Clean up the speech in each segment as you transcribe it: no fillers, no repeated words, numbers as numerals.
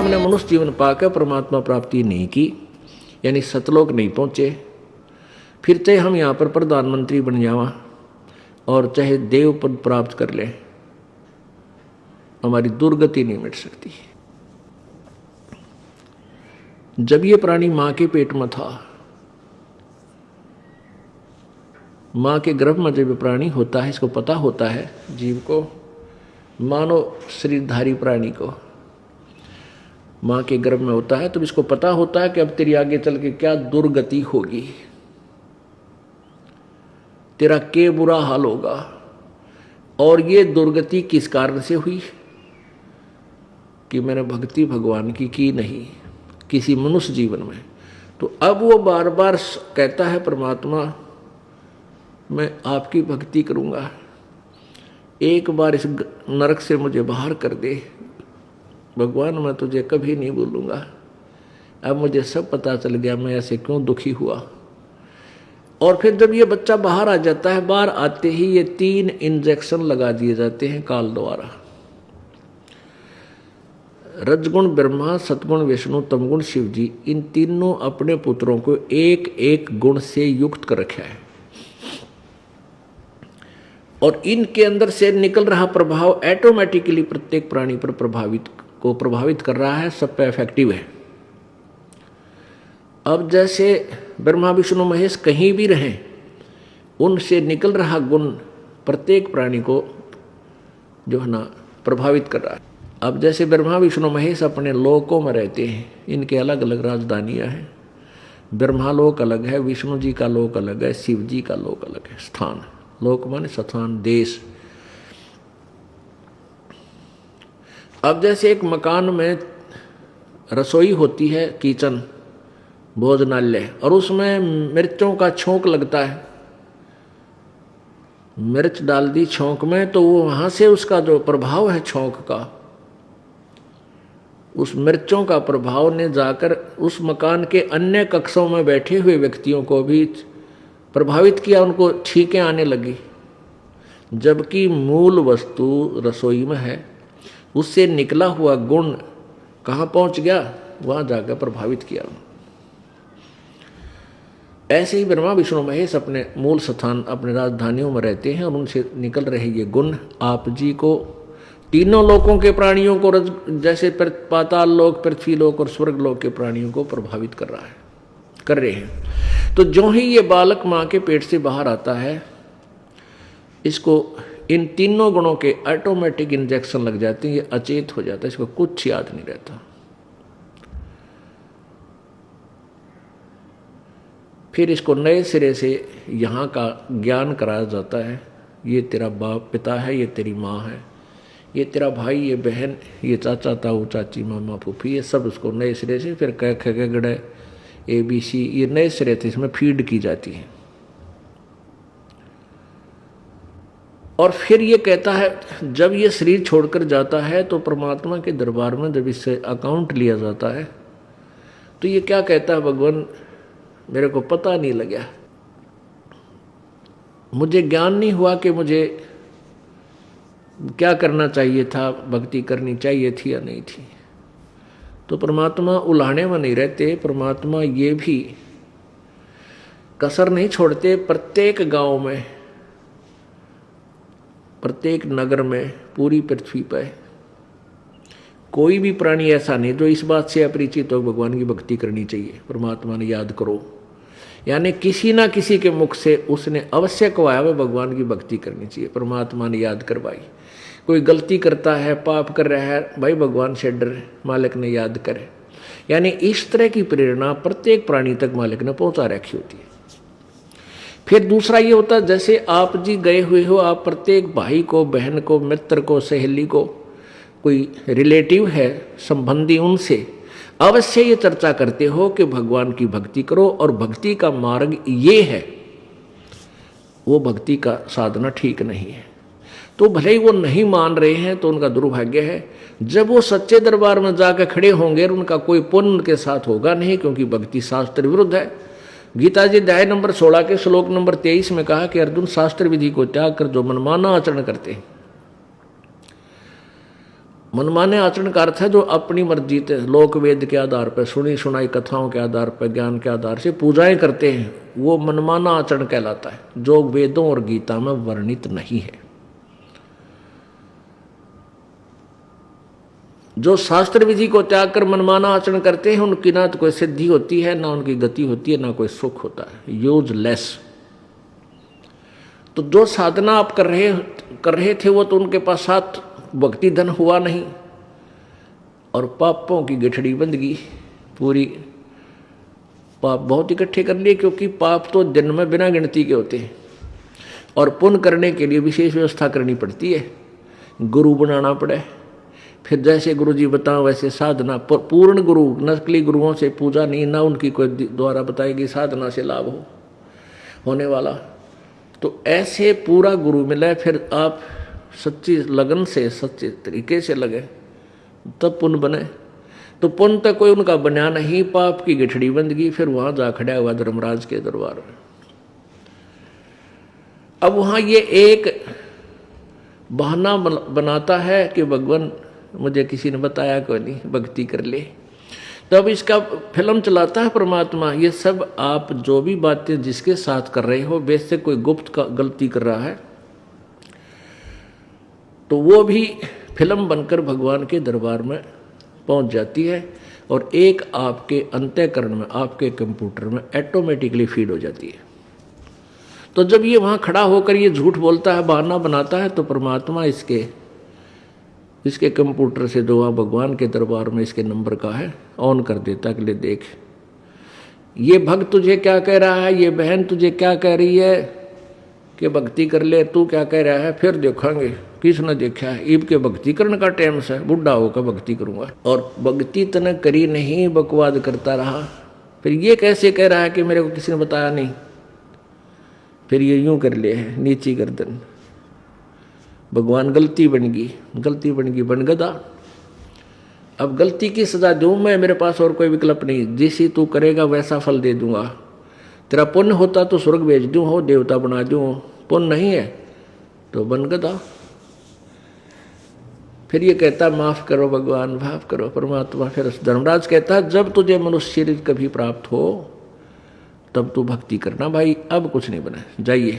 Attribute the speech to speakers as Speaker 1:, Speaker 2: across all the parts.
Speaker 1: हमने मनुष्य जीवन पाकर परमात्मा प्राप्ति नहीं की, यानी सतलोक नहीं पहुँचे, फिर चाहे हम यहाँ पर प्रधानमंत्री बन जावा और चाहे देव पद प्राप्त कर लें, हमारी दुर्गति नहीं मिट सकती। जब ये प्राणी मां के पेट में था, मां के गर्भ में जब प्राणी होता है, इसको पता होता है जीव को, मानव शरीरधारी प्राणी को मां के गर्भ में होता है, तो इसको पता होता है कि अब तेरी आगे चल के क्या दुर्गति होगी, तेरा क्या बुरा हाल होगा। और ये दुर्गति किस कारण से हुई कि मैंने भक्ति भगवान की नहीं किसी मनुष्य जीवन में। तो अब वो बार बार कहता है परमात्मा मैं आपकी भक्ति करूंगा, एक बार इस नरक से मुझे बाहर कर दे भगवान, मैं तुझे कभी नहीं भूलूंगा। अब मुझे सब पता चल गया मैं ऐसे क्यों दुखी हुआ। और फिर जब ये बच्चा बाहर आ जाता है, बाहर आते ही ये 3 इंजेक्शन लगा दिए जाते हैं काल द्वारा। रजगुण ब्रह्मा, सतगुण विष्णु, तमगुण शिव जी, इन तीनों अपने पुत्रों को एक एक गुण से युक्त कर रखा है और इनके अंदर से निकल रहा प्रभाव ऑटोमेटिकली प्रत्येक प्राणी पर प्रभावित कर रहा है, सब पे इफेक्टिव है। अब जैसे ब्रह्मा विष्णु महेश कहीं भी रहें, उनसे निकल रहा गुण प्रत्येक प्राणी को जो है ना प्रभावित कर रहा है। अब जैसे ब्रह्मा विष्णु महेश अपने लोकों में रहते हैं, इनके अलग अलग राजधानियां हैं, ब्रह्मा लोक अलग है, विष्णु जी का लोक अलग है, शिव जी का लोक अलग है। स्थान, लोक माने स्थान, देश। अब जैसे एक मकान में रसोई होती है, किचन, भोजनालय, और उसमें मिर्चों का छोंक लगता है, मिर्च डाल दी छोंक में, तो वो वहां से उसका जो प्रभाव है छोंक का, उस मिर्चों का प्रभाव ने जाकर उस मकान के अन्य कक्षों में बैठे हुए व्यक्तियों को भी प्रभावित किया, उनको छींकें आने लगी। जबकि मूल वस्तु रसोई में है, उससे निकला हुआ गुण कहाँ पहुंच गया, वहां जाकर प्रभावित किया। ऐसे ही ब्रह्मा विष्णु महेश अपने मूल स्थान, अपने राजधानियों में रहते हैं और उनसे निकल रहे ये गुण आप जी को, तीनों लोकों के प्राणियों को, जैसे पाताल लोक, पृथ्वी लोक और स्वर्ग लोक के प्राणियों को प्रभावित कर रहे हैं। तो जो ही ये बालक मां के पेट से बाहर आता है, इसको इन तीनों गुणों के ऑटोमेटिक इंजेक्शन लग जाते हैं, ये अचेत हो जाता है, इसको कुछ याद नहीं रहता। फिर इसको नए सिरे से यहाँ का ज्ञान कराया जाता है, ये तेरा बाप पिता है, ये तेरी माँ है, ये तेरा भाई, ये बहन, ये चाचा ताऊ चाची मामा फूफी, ये सब उसको नए सिरे से फिर क ख ग ग ABC, ये नए सिरे से इसमें फीड की जाती है। और फिर ये कहता है जब ये शरीर छोड़कर जाता है तो परमात्मा के दरबार में जब इससे अकाउंट लिया जाता है तो ये क्या कहता है, भगवान मेरे को पता नहीं लगा, मुझे ज्ञान नहीं हुआ कि मुझे क्या करना चाहिए था, भक्ति करनी चाहिए थी या नहीं थी। तो परमात्मा उलाहने में नहीं रहते, परमात्मा ये भी कसर नहीं छोड़ते। प्रत्येक गांव में, प्रत्येक नगर में, पूरी पृथ्वी पर कोई भी प्राणी ऐसा नहीं जो इस बात से अपरिचित हो भगवान की भक्ति करनी चाहिए, परमात्मा ने याद करो। यानी किसी ना किसी के मुख से उसने अवश्य कहवाया वह भगवान की भक्ति करनी चाहिए, परमात्मा ने याद करवाई। कोई गलती करता है, पाप कर रहा है, भाई भगवान से डर, मालिक ने याद करे। यानी इस तरह की प्रेरणा प्रत्येक प्राणी तक मालिक ने पहुंचा रखी होती है। फिर दूसरा ये होता है, जैसे आप जी गए हुए हो, आप प्रत्येक भाई को, बहन को, मित्र को, सहेली को, कोई रिलेटिव है, संबंधी, उनसे अवश्य ये चर्चा करते हो कि भगवान की भक्ति करो और भक्ति का मार्ग ये है, वो भक्ति का साधना ठीक नहीं है। तो भले ही वो नहीं मान रहे हैं तो उनका दुर्भाग्य है। जब वो सच्चे दरबार में जाकर खड़े होंगे उनका कोई पुण्य उनके साथ होगा नहीं, क्योंकि भक्ति शास्त्र विरुद्ध है। गीता जी अध्याय नंबर 16 के श्लोक नंबर 23 में कहा कि अर्जुन, शास्त्र विधि को त्याग कर जो मनमाना आचरण करते हैं, मनमाने आचरण का अर्थ है जो अपनी मर्जी से लोक वेद के आधार पर, सुनी सुनाई कथाओं के आधार पर, ज्ञान के आधार से पूजाएं करते हैं, वो मनमाना आचरण कहलाता है, जो वेदों और गीता में वर्णित नहीं है। जो शास्त्र विधि को त्याग कर मनमाना आचरण करते हैं, उनकी ना तो कोई सिद्धि होती है, ना उनकी गति होती है, ना कोई सुख होता है, यूजलेस। तो जो साधना आप कर रहे थे वो तो उनके पास साथ भक्ति धन हुआ नहीं, और पापों की गठड़ी बंध गई पूरी। पाप बहुत इकट्ठे कर लिए, क्योंकि पाप तो दिन में बिना गिनती के होते हैं, और पुण्य करने के लिए विशेष व्यवस्था करनी पड़ती है, गुरु बनाना पड़े। फिर जैसे गुरु जी बताओ वैसे साधना, पूर्ण गुरु, नकली गुरुओं से पूजा नहीं, ना उनकी कोई द्वारा बताएगी साधना से लाभ होने वाला। तो ऐसे पूरा गुरु मिले, फिर आप सच्ची लगन से सच्चे तरीके से लगे, तब पुण्य बने। तो पुण्य तक कोई उनका बना नहीं, पाप की गठड़ी बंद गई। फिर वहां जा खड़ा हुआ धर्मराज के दरबार में। अब वहां ये एक बहाना बनाता है कि भगवान मुझे किसी ने बताया कोई नहीं, भक्ति कर ले। तब इसका फिल्म चलाता है परमात्मा। ये सब आप जो भी बातें जिसके साथ कर रहे हो, वैसे कोई गुप्त का गलती कर रहा है तो वो भी फिल्म बनकर भगवान के दरबार में पहुंच जाती है, और एक आपके अंतःकरण में, आपके कंप्यूटर में ऑटोमेटिकली फीड हो जाती है। तो जब ये वहाँ खड़ा होकर ये झूठ बोलता है, बहाना बनाता है, तो परमात्मा इसके कंप्यूटर से जो वहाँ भगवान के दरबार में इसके नंबर का है ऑन कर देता कि ले देख, ये भक्त तुझे क्या कह रहा है, ये बहन तुझे क्या कह रही है कि भक्ति कर ले, तू क्या कह रहा है, फिर देखेंगे किसने देखा है। ईब के भक्ति करने का टाइम से, बुढ़ा होकर भक्ति करूंगा। और भक्ति तने करी नहीं, बकवाद करता रहा। फिर ये कैसे कह रहा है कि मेरे को किसी ने बताया नहीं। फिर ये यूं कर ले है, नीची गर्दन। भगवान गलती बन गई, बन गदा। अब गलती की सजा दूं मैं, मेरे पास और कोई विकल्प नहीं। जिसे तू करेगा वैसा फल दे दूंगा। तेरा पुण्य होता तो स्वर्ग भेज दूं, हो देवता बना दूं, पुण्य नहीं है तो बन गदा। फिर ये कहता माफ करो भगवान, माफ करो परमात्मा। फिर धर्मराज कहता जब तुझे मनुष्य शरीर कभी प्राप्त हो तब तू भक्ति करना भाई, अब कुछ नहीं बना, जाइए।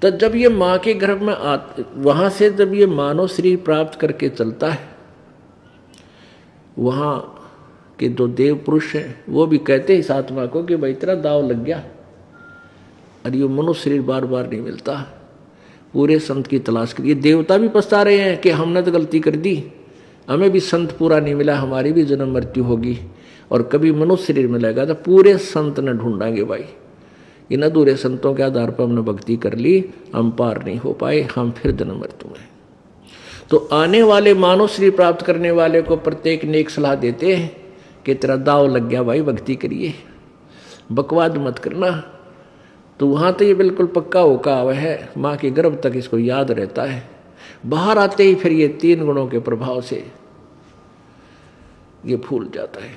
Speaker 1: तो जब ये माँ के गर्भ में वहां से जब ये मानव शरीर प्राप्त करके चलता है, वहां के जो देव पुरुष हैं वो भी कहते हैं इस आत्मा को कि भाई तेरा दाव लग गया, और ये मनुष्य शरीर बार बार नहीं मिलता, पूरे संत की तलाश करिए। देवता भी पछता रहे हैं कि हमने तो गलती कर दी, हमें भी संत पूरा नहीं मिला, हमारी भी जन्म मृत्यु होगी, और कभी मनुष्य शरीर मिलेगा तो पूरे संत न ढूंढांगे भाई। इन अधूरे संतों के आधार पर हमने भक्ति कर ली, हम पार नहीं हो पाए, हम फिर जन्म मृत्यु में। तो आने वाले मानव शरीर प्राप्त करने वाले को प्रत्येक नेक सलाह देते हैं कि तेरा दाव लग गया भाई, भक्ति करिए, बकवाद मत करना। तो वहाँ तो ये बिल्कुल पक्का होका हुआ है, माँ के गर्भ तक इसको याद रहता है। बाहर आते ही फिर ये 3 गुणों के प्रभाव से ये फूल जाता है।